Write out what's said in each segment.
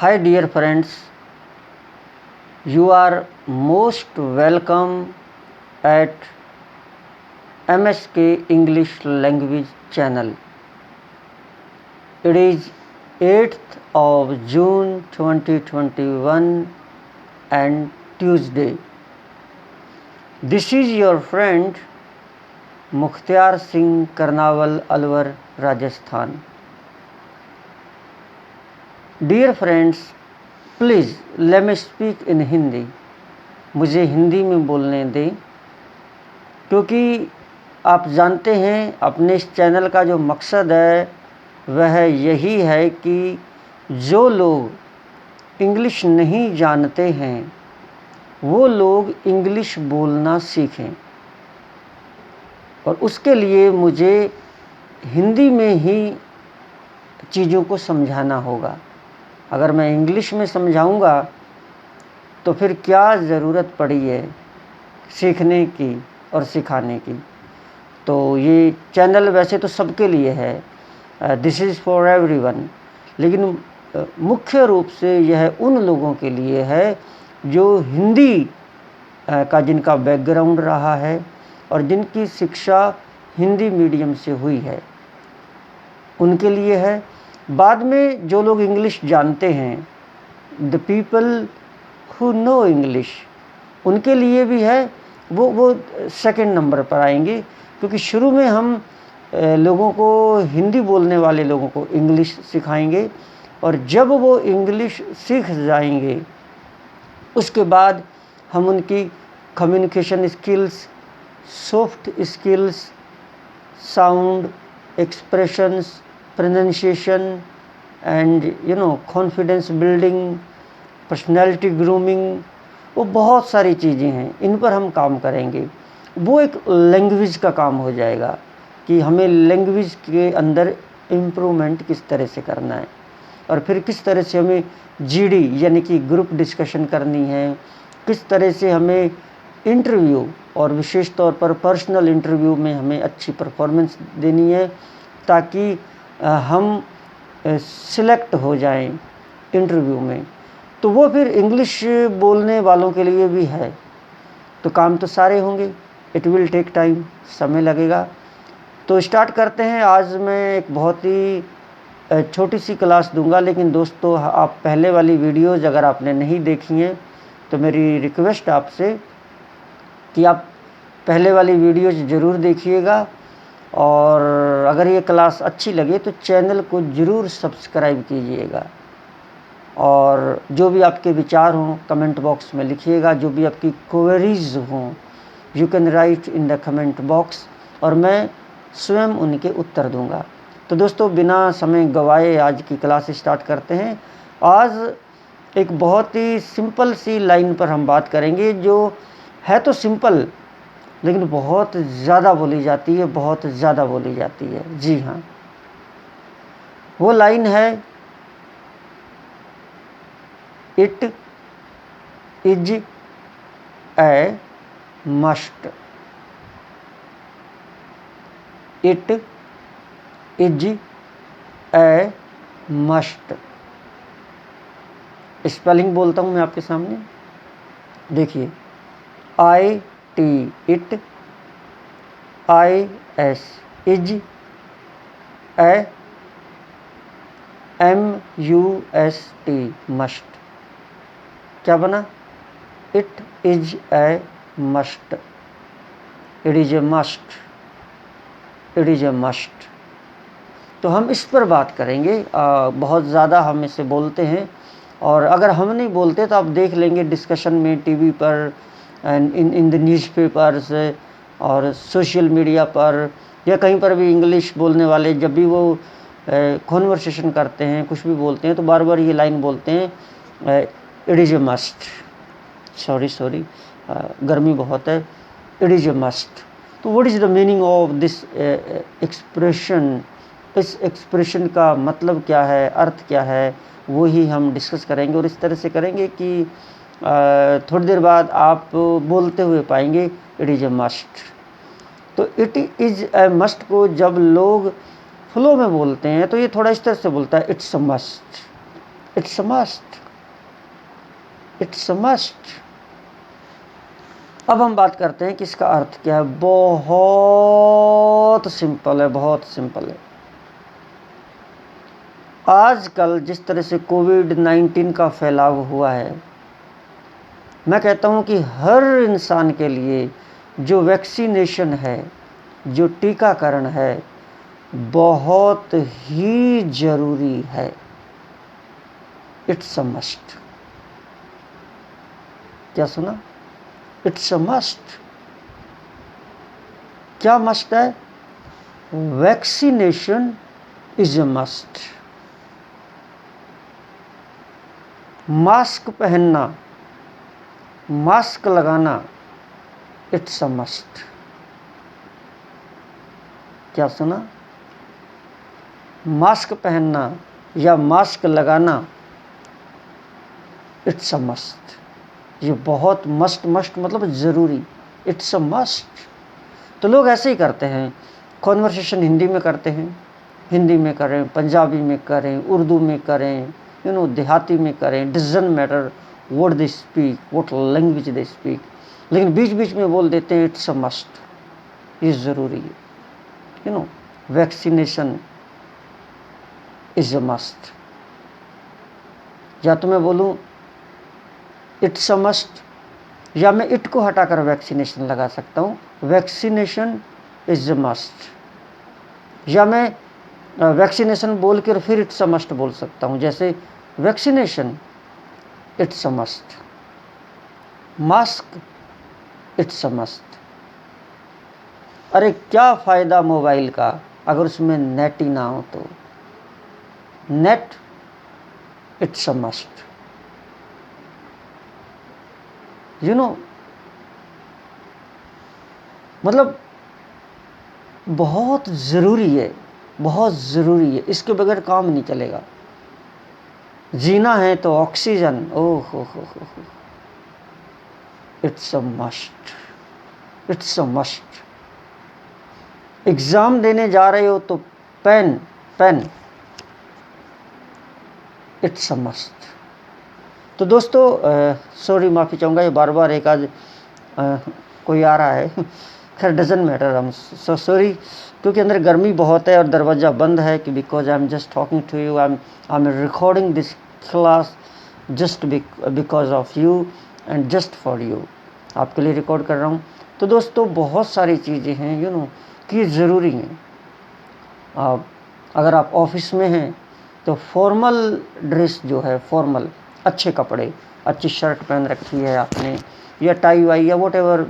Hi dear friends, you are most welcome at MSK English Language channel. It is 8th of June 2021 and Tuesday. This is your friend Mukhtar Singh Karnawal Alwar, Rajasthan. Dear friends, please let me speak in Hindi. मुझे हिंदी में बोलने दें, क्योंकि आप जानते हैं अपने इस चैनल का जो मकसद है वह यही है कि जो लोग इंग्लिश नहीं जानते हैं वो लोग इंग्लिश बोलना सीखें, और उसके लिए मुझे हिंदी में ही चीज़ों को समझाना होगा। अगर मैं इंग्लिश में समझाऊंगा तो फिर क्या ज़रूरत पड़ी है सीखने की और सिखाने की। तो ये चैनल वैसे तो सबके लिए है, दिस इज़ फॉर एवरीवन, लेकिन मुख्य रूप से यह उन लोगों के लिए है जो हिंदी का जिनका बैकग्राउंड रहा है और जिनकी शिक्षा हिंदी मीडियम से हुई है, उनके लिए है। बाद में जो लोग इंग्लिश जानते हैं, the people who know English, उनके लिए भी है। वो सेकंड नंबर पर आएंगे, क्योंकि शुरू में हम लोगों को, हिंदी बोलने वाले लोगों को इंग्लिश सिखाएंगे, और जब वो इंग्लिश सीख जाएंगे उसके बाद हम उनकी communication skills, soft skills, sound, expressions, pronunciation and confidence building, personality grooming, वो बहुत सारी चीज़ें हैं, इन पर हम काम करेंगे। वो एक लैंग्वेज का काम हो जाएगा कि हमें लैंग्वेज के अंदर इम्प्रूवमेंट किस तरह से करना है, और फिर किस तरह से हमें जीडी यानी कि ग्रुप डिस्कशन करनी है, किस तरह से हमें इंटरव्यू और विशेष तौर पर पर्सनल इंटरव्यू में हमें अच्छी परफॉर्मेंस देनी है, ताकि हम सिलेक्ट हो जाएं इंटरव्यू में। तो वो फिर इंग्लिश बोलने वालों के लिए भी है। तो काम तो सारे होंगे, इट विल टेक टाइम, समय लगेगा। तो स्टार्ट करते हैं। आज मैं एक बहुत ही छोटी सी क्लास दूंगा, लेकिन दोस्तों आप पहले वाली वीडियोज़ अगर आपने नहीं देखी हैं तो मेरी रिक्वेस्ट आपसे कि आप पहले वाली वीडियोज़ ज़रूर देखिएगा, और अगर ये क्लास अच्छी लगे तो चैनल को ज़रूर सब्सक्राइब कीजिएगा, और जो भी आपके विचार हों कमेंट बॉक्स में लिखिएगा। जो भी आपकी क्वेरीज हों you can write in the comment box, और मैं स्वयं उनके उत्तर दूंगा। तो दोस्तों बिना समय गवाए आज की क्लास स्टार्ट करते हैं। आज एक बहुत ही सिंपल सी लाइन पर हम बात करेंगे, जो है तो सिंपल लेकिन बहुत ज़्यादा बोली जाती है, बहुत ज़्यादा बोली जाती है। जी हाँ, वो लाइन है, it is a must. It is a must. Spelling बोलता हूँ मैं आपके सामने, देखिए, IT it, IS is, A MUST must. क्या बना? It is a must. It is a must. It is a must. तो हम इस पर बात करेंगे। बहुत ज़्यादा हम इसे बोलते हैं, और अगर हम नहीं बोलते तो आप देख लेंगे डिस्कशन में, टीवी पर, इन द न्यूज़पेपर्स और सोशल मीडिया पर, या कहीं पर भी इंग्लिश बोलने वाले जब भी वो कॉन्वर्सेशन करते हैं, कुछ भी बोलते हैं, तो बार बार ये लाइन बोलते हैं, it is a must. Sorry, गर्मी बहुत है। It is a must. तो what is the meaning of this expression? इस एक्सप्रेशन का मतलब क्या है, अर्थ क्या है, वो ही हम डिस्कस करेंगे, और इस तरह से करेंगे कि थोड़ी देर बाद आप बोलते हुए पाएंगे इट इज़ ए मस्ट। तो इट इज़ ए मस्ट को जब लोग फ्लो में बोलते हैं तो ये थोड़ा इस तरह से बोलता है, it's a must, it's a must, it's a must. अब हम बात करते हैं कि इसका अर्थ क्या है। बहुत सिंपल है, बहुत सिंपल है। आजकल जिस तरह से कोविड-19 का फैलाव हुआ है, मैं कहता हूं कि हर इंसान के लिए जो वैक्सीनेशन है, जो टीकाकरण है, बहुत ही जरूरी है। It's a must. क्या सुना? It's a must. क्या मस्ट है? Vaccination is a must. Mask पहनना, मास्क लगाना, इट्स अ मस्ट। क्या सुना? मास्क पहनना या मास्क लगाना, इट्स अ मस्ट। ये बहुत मस्ट, मस्ट मतलब ज़रूरी, इट्स अ मस्ट। तो लोग ऐसे ही करते हैं, कॉन्वर्सेशन हिंदी में करते हैं, हिंदी में करें, पंजाबी में करें, उर्दू में करें, देहाती में करें, doesn't matter what they speak, what language they speak, लेकिन बीच बीच में बोल देते हैं इट्स अ मस्ट, ये ज़रूरी है। Vaccination is a must. या तो मैं बोलूँ इट्स अ मस्ट, या मैं इट को हटाकर वैक्सीनेशन लगा सकता हूँ, वैक्सीनेशन इज अ मस्ट। या मैं वैक्सीनेशन बोल कर फिर इट्स अ मस्ट बोल सकता हूँ, जैसे vaccination it's a must, mask it's a must. अरे क्या फ़ायदा मोबाइल का अगर उसमें नेट ही ना हो तो। Net it's a must. मतलब बहुत ज़रूरी है, बहुत ज़रूरी है, इसके बगैर काम नहीं चलेगा। जीना है तो oxygen, oh ho, it's a must, it's a must. Exam देने जा रहे हो तो pen, pen, it's a must. तो दोस्तों सॉरी, माफ़ी चाहूँगा, ये बार बार एक आज कोई आ रहा है, खैर डजंट मैटर, हम सो सॉरी, क्योंकि अंदर गर्मी बहुत है और दरवाज़ा बंद है, कि because I am just talking to you, I am recording this class just because of you and just for you, आपके लिए रिकॉर्ड कर रहा हूँ। तो दोस्तों बहुत सारी चीज़ें हैं कि ज़रूरी हैं। अगर आप ऑफिस में हैं तो फॉर्मल ड्रेस जो है, फॉर्मल अच्छे कपड़े, अच्छी शर्ट पहन रखी है आपने, या टाई वाई या वॉट एवर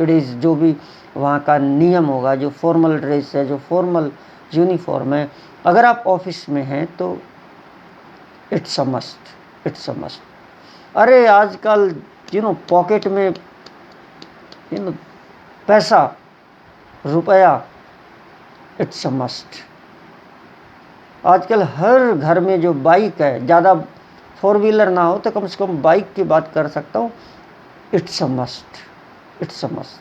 इट इज़, जो भी वहाँ का नियम होगा, जो फॉर्मल ड्रेस है, जो फॉर्मल यूनिफॉर्म है, अगर आप ऑफिस में हैं तो it's a must, it's a must. अरे आजकल पॉकेट में पैसा, रुपया, इट्स अ मस्ट। आजकल हर घर में जो बाइक है, ज़्यादा फोर व्हीलर ना हो तो कम से कम बाइक की बात कर सकता हूँ, it's a must, it's a must.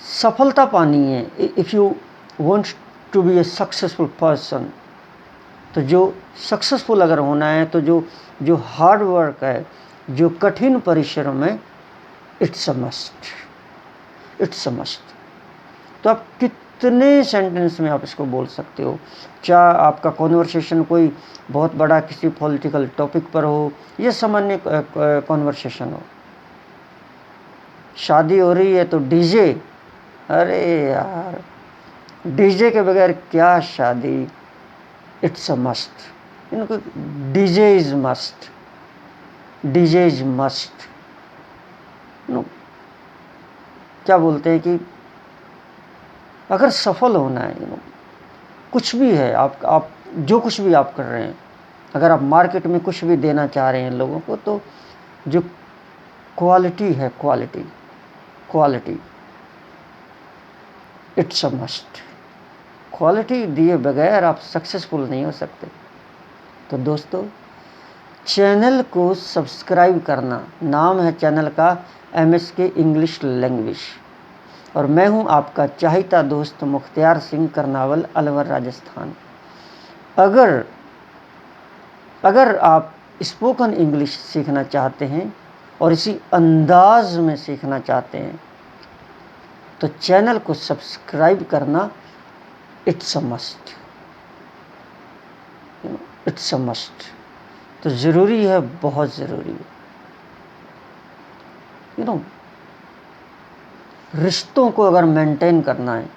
सफलता पानी है, if you want to be a successful person, तो जो सक्सेसफुल अगर होना है तो जो हार्ड वर्क है, जो कठिन परिश्रम है, it's a must, it's a must. तो आप कितने सेंटेंस में आप इसको बोल सकते हो, चाहे आपका कॉन्वर्सेशन कोई बहुत बड़ा किसी पॉलिटिकल टॉपिक पर हो या सामान्य कॉन्वर्सेशन हो। शादी हो रही है तो डीजे, अरे यार डीजे के बगैर क्या शादी, इट्स अ मस्ट। इनको DJ is must, DJ is must. क्या बोलते हैं कि अगर सफल होना है, कुछ भी है, आप जो कुछ भी आप कर रहे हैं, अगर आप मार्केट में कुछ भी देना चाह रहे हैं लोगों को, तो जो क्वालिटी है, quality, quality, it's a must. Quality दिए बगैर आप सक्सेसफुल नहीं हो सकते। तो दोस्तों चैनल को सब्सक्राइब करना, नाम है चैनल का MSK इंग्लिश लैंग्वेज, और मैं हूं आपका चाहता दोस्त मुख्तियार सिंह, करनावल, अलवर, राजस्थान। अगर अगर आप स्पोकन इंग्लिश सीखना चाहते हैं और इसी अंदाज में सीखना चाहते हैं तो चैनल को सब्सक्राइब करना it's a must, it's a must. तो ज़रूरी है, बहुत ज़रूरी है। रिश्तों को अगर मेंटेन करना है,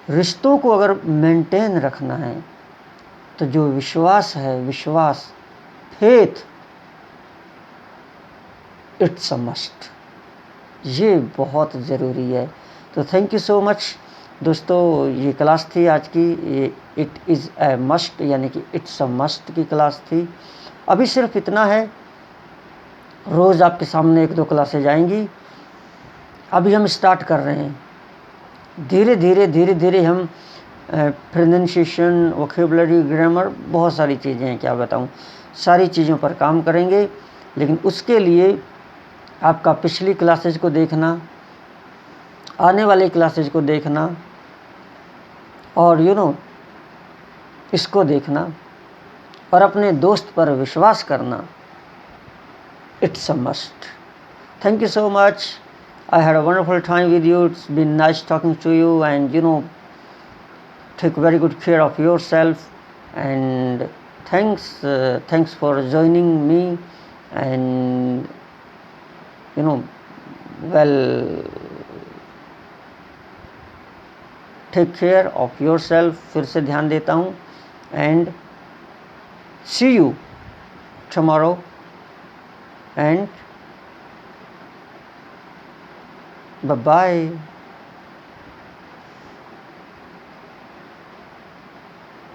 रिश्तों को अगर मेंटेन रखना है तो जो विश्वास है, विश्वास, फेथ, इट्स अ मस्ट, ये बहुत ज़रूरी है। तो थैंक यू सो मच दोस्तों, ये क्लास थी आज की, ये इट इज़ ए मस्ट यानी कि इट्स अ मस्ट की क्लास थी। अभी सिर्फ इतना है, रोज़ आपके सामने 1-2 क्लासेज आएंगी। अभी हम स्टार्ट कर रहे हैं, धीरे धीरे हम प्रोनाउंसिएशन, वोकैबुलरी, ग्रामर, बहुत सारी चीज़ें हैं, क्या बताऊं, सारी चीज़ों पर काम करेंगे। लेकिन उसके लिए आपका पिछली क्लासेज को देखना, आने वाली क्लासेज को देखना और इसको देखना और अपने दोस्त पर विश्वास करना, it's a must. Thank you so much. I had a wonderful time with you. It's been nice talking to you, and take very good care of yourself. And thanks for joining me. And well, take care of yourself. फिर से ध्यान देता हूँ. And see you tomorrow. And bye-bye.